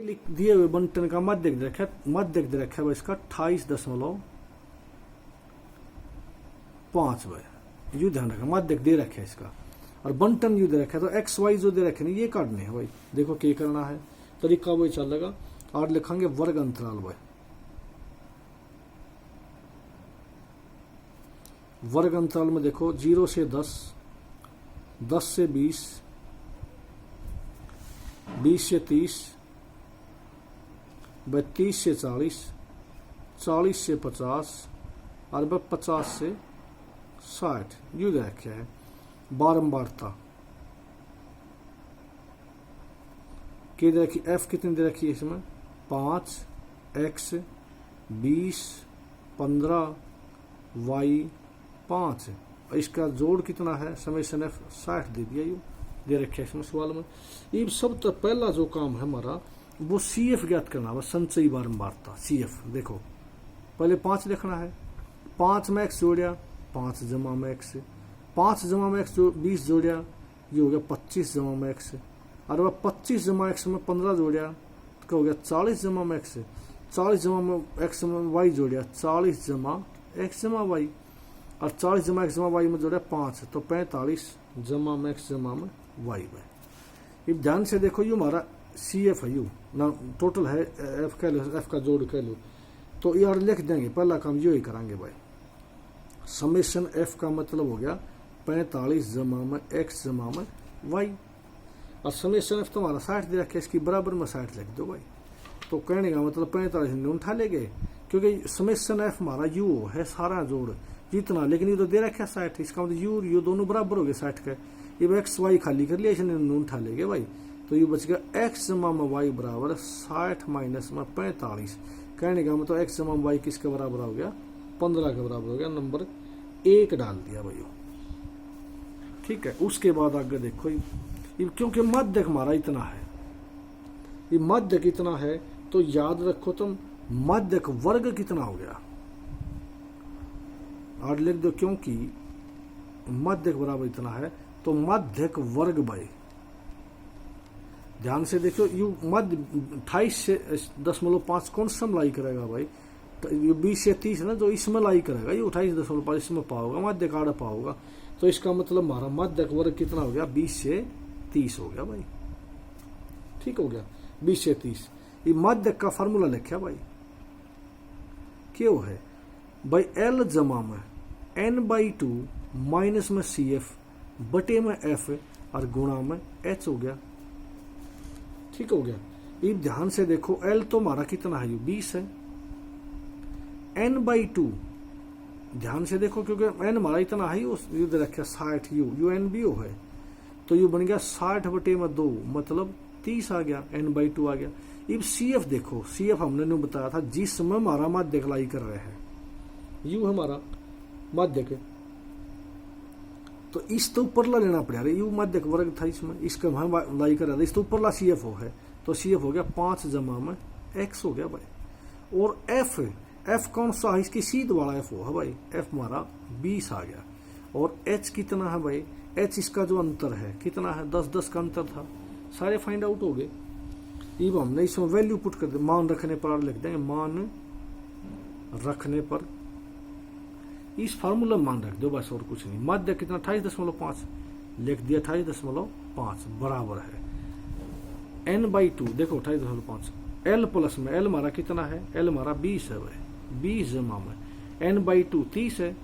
दिए हुए बंटन का मध्यक दे रखा है, मध्यक दे रखा है इसका 28.5 भाई, यू ध्यान रखा, मध्यक दे रखे है इसका, और बंटन यू दे रखा है, तो एक्स वाई जो दे रखे हैं ये काटने हैं भाई। देखो क्या करना है, तरीका वही चलेगा। और लिखेंगे वर्ग अंतराल भाई, वर्ग अंतराल में देखो 0 से 10, 10 से 20, 20 से 30, 30 से 40, 40 से 50 और 50 से 60 यू दे रखे है। बारंबारता क्या दे रखी, एफ कितनी दे रखी है इसमें 5, एक्स 20, 15, वाई 5, इसका जोड़ कितना है, समेशन एफ 60 दे दिया, यू दे रखे है इसमें सवाल में। ये सब तो पहला जो काम है हमारा वो सी एफ ज्ञात करना है, संचयी बारंबारता सी एफ। देखो पहले 5 लिखना है, 5 में एक्स जोड़िया 5 जमा में एक्स, 5 जमा में एक्स 20 जोड़िया ये हो गया 25 जमा में एक्स, और वह 25 जमा एक्स में 15 जोड़िया तो हो गया 40 जमा में एक्स, 40 जमा में एक्स में वाई जोड़िया 40 जमा एक्स जमा वाई, और 40 जमा एक्स जमा वाई में जोड़िया 5 तो 45 जमा में एक्स जमा में वाई बाई। अब ध्यान से देखो, यू हमारा सी एफ है, यू ना टोटल है एफ कह लो, एफ का जोड़ कह लो, तो यार लिख देंगे। पहला काम यो ही करांगे भाई, समेशन एफ का मतलब हो गया 45 जमा में एक्स जमा में वाई, और समेशन एफ तुम्हारा 60 दे रखे, इसकी बराबर में 60 लिख दो भाई। तो कहने का मतलब 45 उठा लेंगे, क्योंकि समेशन एफ हमारा यू है सारा जोड़ जितना, लेकिन ये तो दे रखा है 60, इसका मतलब यू दोनों बराबर हो गए 60 के। ये एक्स वाई खाली कर लिया, इसने उठा लेंगे भाई, तो ये बच गया एक्स जमा में वाई बराबर 60 माइनस में 45। कहने का मतलब एक्स जमा में वाई किसके बराबर हो गया, 15 के बराबर हो गया, नंबर 1 डाल दिया भाई। ठीक है, उसके बाद आगे देखो, ये क्योंकि मध्य हमारा इतना है, ये मध्य कितना है तो याद रखो तुम, मध्य वर्ग कितना हो गया और लिख दो, क्योंकि मध्य बराबर इतना है तो मध्यक वर्ग बाई। ध्यान से देखो, यू मध्य 28 से 0.5 कौन सा लाई करेगा भाई, तो ये 20 से 30 ना जो इसमें लाई करेगा, ये 28.5 इसमें पाओगा, मध्य काड़ा पाओगा, तो इसका मतलब हमारा मध्यक वर्ग कितना हो गया, 20 से 30 हो गया भाई। ठीक हो गया, 20 से 30। ये मध्यक का फार्मूला लिखा भाई, क्यों है भाई, एल जमा में n/2 माइनस में सी एफ बटे में एफ और गुणा में एच हो गया। ठीक हो गया, ये ध्यान से देखो, एल तो हमारा कितना है, यू 20 है, n/2 ध्यान से देखो, क्योंकि n हमारा इतना है, यू दे रखा 60, यू एन बी ओ है, तो यू बन गया 60 बटे में 2 मतलब 30 आ गया, n/2 आ गया। अब सी एफ देखो, सी एफ हमने नहीं बताया था, जिसमें हमारा माध्यक लाई कर रहे हैं, यू हमारा माध्यक, तो इस तो ऊपर ला लेना पड़ेगा, यू माध्यक वर्ग था इसमें, इसका हम लाई कर रहे थे, इस तो ऊपर ला सी एफ हो है, तो सी एफ हो गया 5 जमा में एक्स हो गया भाई। और एफ, एफ कौन सा है, इसकी सीध वाला एफ हो है भाई, एफ हमारा 20 आ गया। और एच कितना है भाई, एच इसका जो अंतर है कितना है, 10 का अंतर था, सारे फाइंड आउट हो गए। अब हमने इसमें वैल्यू पुट कर दे, मान रखने पर लिख देंगे, मान रखने पर इस फार्मूला मान रख दो बस, और कुछ नहीं। मध्य कितना 28.5 लिख दिया, 28.5 बराबर है n/2, देखो 28.5, एल प्लस में, एल हमारा कितना है, एल हमारा 20 है भाई, 20 जमा में n/2 30 है,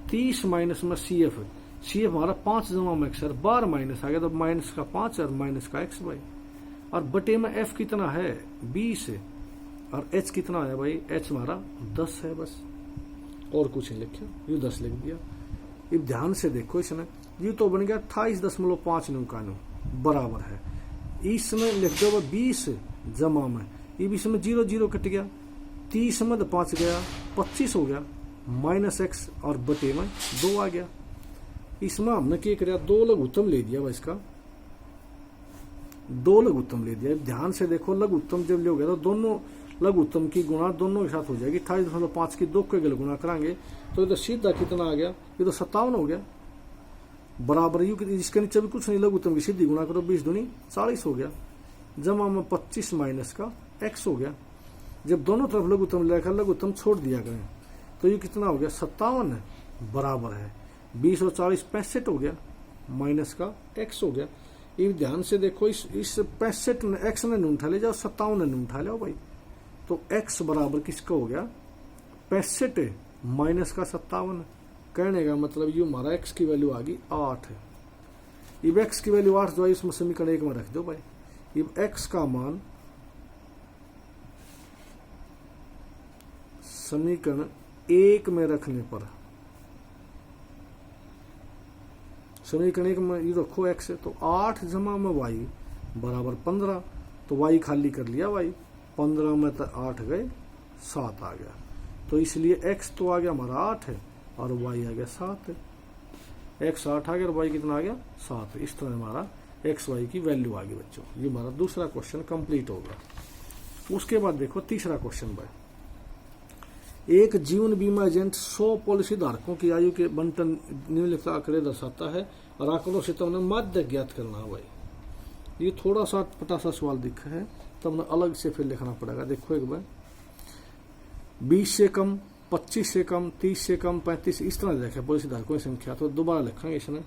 30 माइनस में सी एफ, सी एफ हमारा 5 जमा में एक्स, बार माइनस आ गया तो माइनस का 5 और माइनस का एक्स भाई, और बटे में एफ कितना है 20 है, और एच कितना है भाई, एच हमारा 10 है बस, और कुछ नहीं लिखा, यू 10 लिख दिया। अब ध्यान से देखो, इसमें यू तो बन गया 28.5 बराबर है, इसमें लिख दो 20 जमा में, अब इसमें 0 0 कट गया, 30 में 5 गया, 25 हो गया, माइनस एक्स और बटे में 2 आ गया। इसमें हमने क्या किया, 2 लघुत्तम ले दिया, इसका 2 लघुत्तम ले दिया। ध्यान से देखो, लघुत्तम जब लोगे तो दोनों लघुत्तम की गुणा दोनों के साथ हो जाएगी, 28.5 की 2 के गल गुणा करांगे तो ये तो सीधा कितना आ गया, ये तो 57 हो गया, बराबर यू, इसके नीचे भी कुछ नहीं, लघुत्तम की सीधी गुणा करो 20 दूनी 40 हो गया। जमा में 25 माइनस का x हो गया। जब दोनों तरफ लघुत्तम लेकर लघुत्तम छोड़ दिया करें तो ये कितना हो गया 57 बराबर है 20 और 40 65 हो गया माइनस का x हो गया। ये ध्यान से देखो, इस 65 ने x ने नहीं उठा ले जाओ, 57 ने नहीं उठा लो भाई, तो x बराबर किसका हो गया 65 माइनस का 57। कहने का मतलब ये हमारा x की वैल्यू आ गई 8 है। अब x की वैल्यू 8 जो है इसमें समीकरण 1 में रख दो भाई। अब x का मान समीकरण 1 में रखने पर, समीकरण 1 में ये रखो x है, तो 8 जमा में y बराबर 15, तो y खाली कर लिया y, 15 में तो 8 गए 7 आ गया, तो इसलिए x तो आ गया हमारा 8 है और y आ गया 7 है। x 8 आ गया और y कितना आ गया 7 है। इस तरह हमारा x y की वैल्यू आ गई बच्चों। ये हमारा दूसरा क्वेश्चन कंप्लीट होगा। उसके बाद देखो तीसरा क्वेश्चन भाई, एक जीवन बीमा एजेंट 100 पॉलिसी धारकों की आयु के बंटन निम्नलिखित आंकड़े दर्शाता है और आंकड़ों से तुमने माध्य ज्ञात करना है भाई। ये थोड़ा सा पटासा सवाल दिखा है, तब अलग से फिर लिखना पड़ेगा। देखो एक बार 20 से कम, 25 से कम, 30 से कम, 35 इस तरह लिखा है पॉलिसी धारकों की संख्या, तो दोबारा लिखेंगे इसने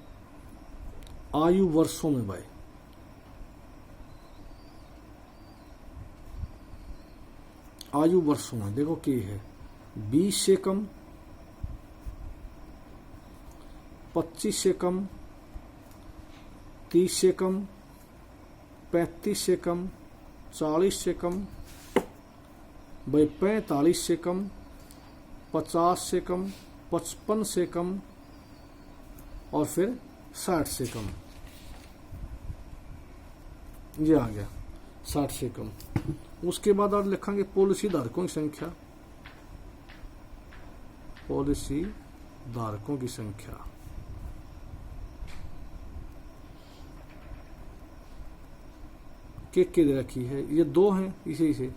आयु वर्षों में भाई। आयु वर्षों में देखो क्या है, 20 से कम, 25 से कम, 30 से कम, 35 से कम, 40 से कम, भाई 45 से कम, 50 से कम, 55 से कम और फिर 60 से कम। ये आ गया 60 से कम। उसके बाद और लिखेंगे पॉलिसी धारकों की संख्या, पॉलिसी धारकों की संख्या के दे रखी है। ये 2 हैं इसी से,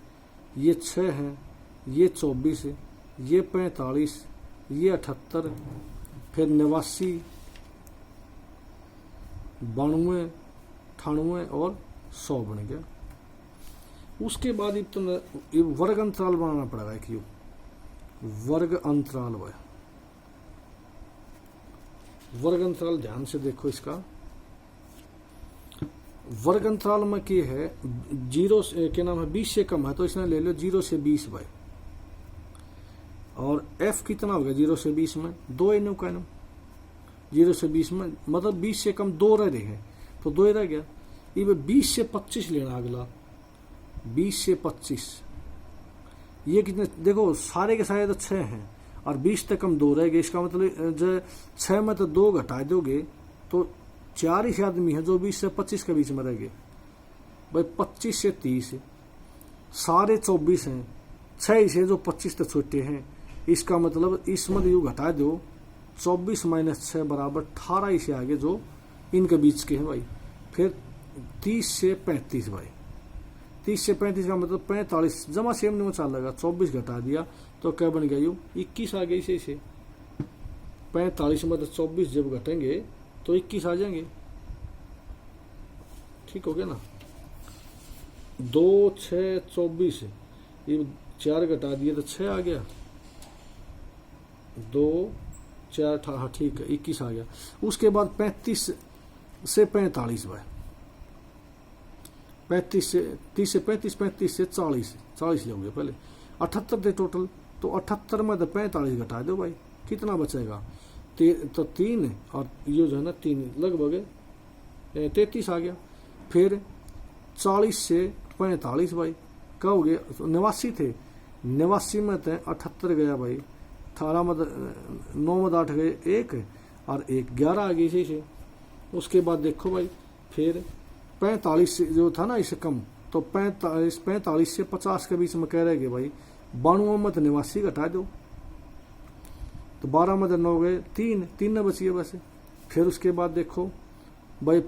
ये 6 हैं, ये 24 है, ये 45, ये 78, फिर 89, 92, 98 और 100 बन गया। उसके बाद ये वर्ग अंतराल बनाना पड़ेगा। एक वर्ग अंतराल है, वर्ग अंतराल ध्यान से देखो। इसका वर्ग अंतराल में क्या है, 0 से क्या नाम है 20 से कम है तो इसने ले लो 0 से 20 भाई, और f कितना हो गया 0 से 20 में 2 है, 0 से 20 में मतलब 20 से कम 2 रह हैं तो 2 रह गया। ये 20 से 25 लेना अगला, 20 से 25 ये कितने देखो सारे के सारे तो 6 हैं और 20 तक कम 2 रह गए। इसका मतलब जो 6 में तो 2 घटा दोगे तो 4 ही आदमी है जो 20 से 25 के बीच में रह गए भाई। 25 से 30 सारे 24 हैं, 6 से जो 25 तक छोटे हैं। इसका मतलब इसमें यू घटा दो 24 माइनस 6 बराबर 18 ही से आगे जो इनके बीच के हैं भाई। फिर 30 से 35 भाई, 30 से 35 का मतलब 45 जमा सेम नहीं चाल लगा, 24 घटा दिया तो क्या बन गया यू 21 आ गया। इसे 45 में तो 24 जब घटेंगे तो 21 आ जाएंगे। ठीक हो गया ना। 2 6 24 ये 4 घटा दिए तो 6 आ गया, 2 4 हाँ ठीक है 21 आ गया। उसके बाद 35 से 45 भाई, 35 से 30 से 35, 35 से 40 लोगे पहले 78 थे टोटल, तो 78 में तो 45 घटा दो भाई, कितना बचेगा तो 3 और ये जो है ना 3 लगभग 33 आ गया। फिर 40 से 45 भाई क्या हो गया 89 थे, 89 में तो 78 गया भाई, 18 में 9 में 8 गए 1 और 1 11 आ गई इसी से। उसके बाद देखो भाई फिर 45 से जो था ना इससे कम, तो 45 से 50 के बीच में कह रहे गए भाई। 92 में तो 89 घटा दो तो 12 में तो 9 गए 3 न बची है बस। फिर उसके बाद देखो भाई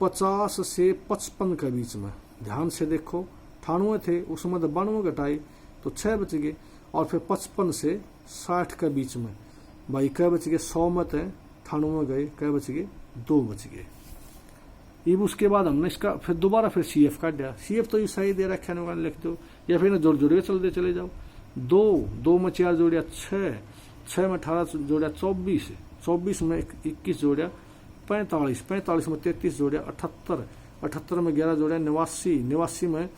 50 से 55 के बीच में ध्यान से देखो 98 थे उसमें तो 92 घटाए तो 6 बच गए। और फिर 55 से 60 के बीच में भाई क्या बच गए 100 में तो 98 गए, क्या बच गए 2 बच गए। अब उसके बाद हमने इसका फिर दोबारा फिर सी एफ काट दिया। सी एफ तो ये सही दे रखा है, लिख दो, या फिर जोड़ जोड़ के चले जाओ। 2 में 4 जोड़िया 6, 6 में 18 जोड़िया 24, 24 में 21 जोड़िया 45, 45 में 33 जोड़िया 78, 78 में 11 जोड़िया 89, 89 में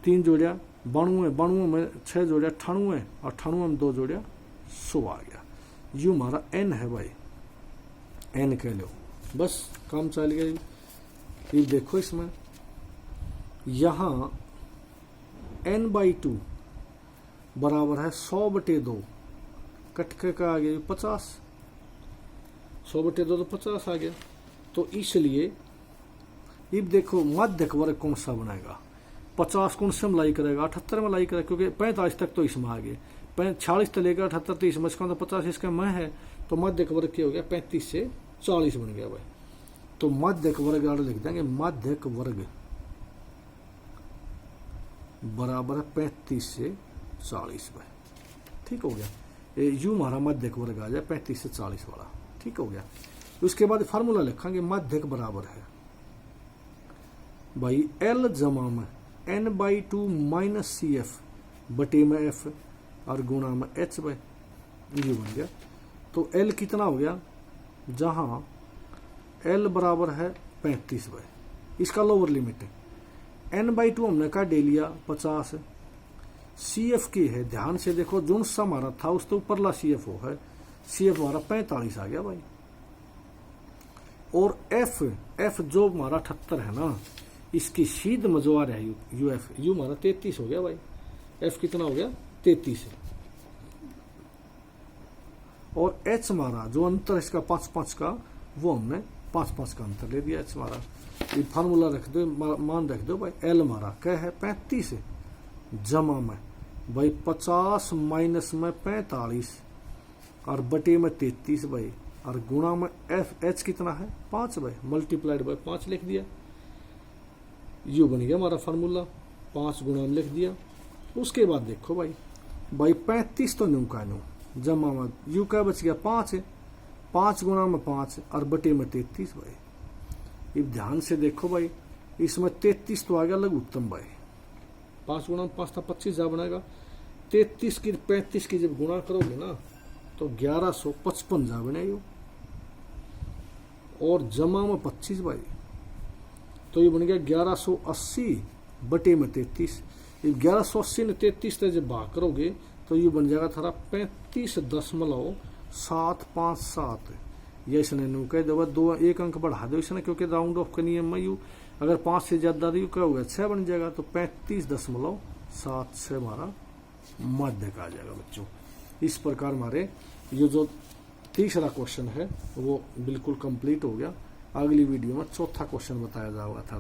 3 जोड़िया 92, 92 में 6 जोड़िया 98, 98 में 2 जोड़िया 100 आ गया। यू हमारा एन है भाई, एन कह लो, बस काम चल गया। ये देखो इसमें यहां n/2 बराबर है 100/2, कटके का आ गया 50, 100/2 तो 50 आ गया। तो इसलिए अब देखो माध्यक वर्ग कौन सा बनाएगा, 50 कौन से में लाई करेगा, 78 में लाई करेगा, क्योंकि 45 तक तो इसमें आ गए, 46 से लेकर 78 तो इसमें, इसका 50 इसका मैं है, तो माध्यक वर्ग क्या हो गया 35 से 40 बन गया भाई। तो माध्यक वर्ग आगे लिख देंगे, माध्यक वर्ग बराबर है 35 से 40 भाई, ठीक हो गया। यू हमारा माध्यक वर्ग आ जाए 35 से 40 वाला, ठीक हो गया। उसके बाद फार्मूला लिखेंगे, माध्यक बराबर है भाई L जमा में n/2 माइनस सी एफ बटे में एफ और गुणा में h भाई, ये बन गया। तो L कितना हो गया, जहां L बराबर है 35 भाई, इसका लोअर लिमिट है। n/2 हमने का दे लिया 50, सी एफ की है, ध्यान से देखो जो सा हमारा था उसके ऊपरला सी एफ हो है, सी एफ हमारा 45 आ गया भाई। और एफ जो हमारा 78 है ना, इसकी सीध में जो आ रहा है यू एफ, यू हमारा 33 हो गया भाई, एफ कितना हो गया 33 है। और एच हमारा जो अंतर है इसका 5-5 का, वो हमने 5-5 का अंतर ले दिया एच हमारा। ये फार्मूला रख दो, मान रख दो भाई, एल हमारा क्या है 35 जमा में भाई 50 माइनस में 45 और बटे में 33 भाई, और गुणा में एफ एच कितना है 5 भाई, मल्टीप्लाइड बाय 5 लिख दिया। यू बन गया हमारा फार्मूला, 5 गुणा में लिख दिया। उसके बाद देखो भाई 35 तो न्यू का न्यू जमा में यू का बच गया 5 है, 5 गुणा में 5 और बटे में 33 भाई। अब ध्यान से देखो भाई, इसमें 33 तो आ गया लघुत्तम भाई, 5 गुणा में 5 था 25 जा बनेगा, 33 की 35 की जब गुणा करोगे ना तो 1155 जा बनेगा, और जमा में 25 भाई, तो ये बन गया 1180 बटे में 33। 1180 ने 33 से जब भाग करोगे तो ये बन जाएगा थारा 35.757। ये इसने न्यू कह दो, 1 अंक बढ़ा दो इसने, क्योंकि राउंड ऑफ का नियम में यू अगर 5 से ज्यादा यू क्या होगा 6 बन जाएगा, तो 35.76 हमारा माध्यक आ जाएगा बच्चों। इस प्रकार हमारे ये जो तीसरा क्वेश्चन है वो बिल्कुल कंप्लीट हो गया। अगली वीडियो में चौथा क्वेश्चन बताया जाएगा था।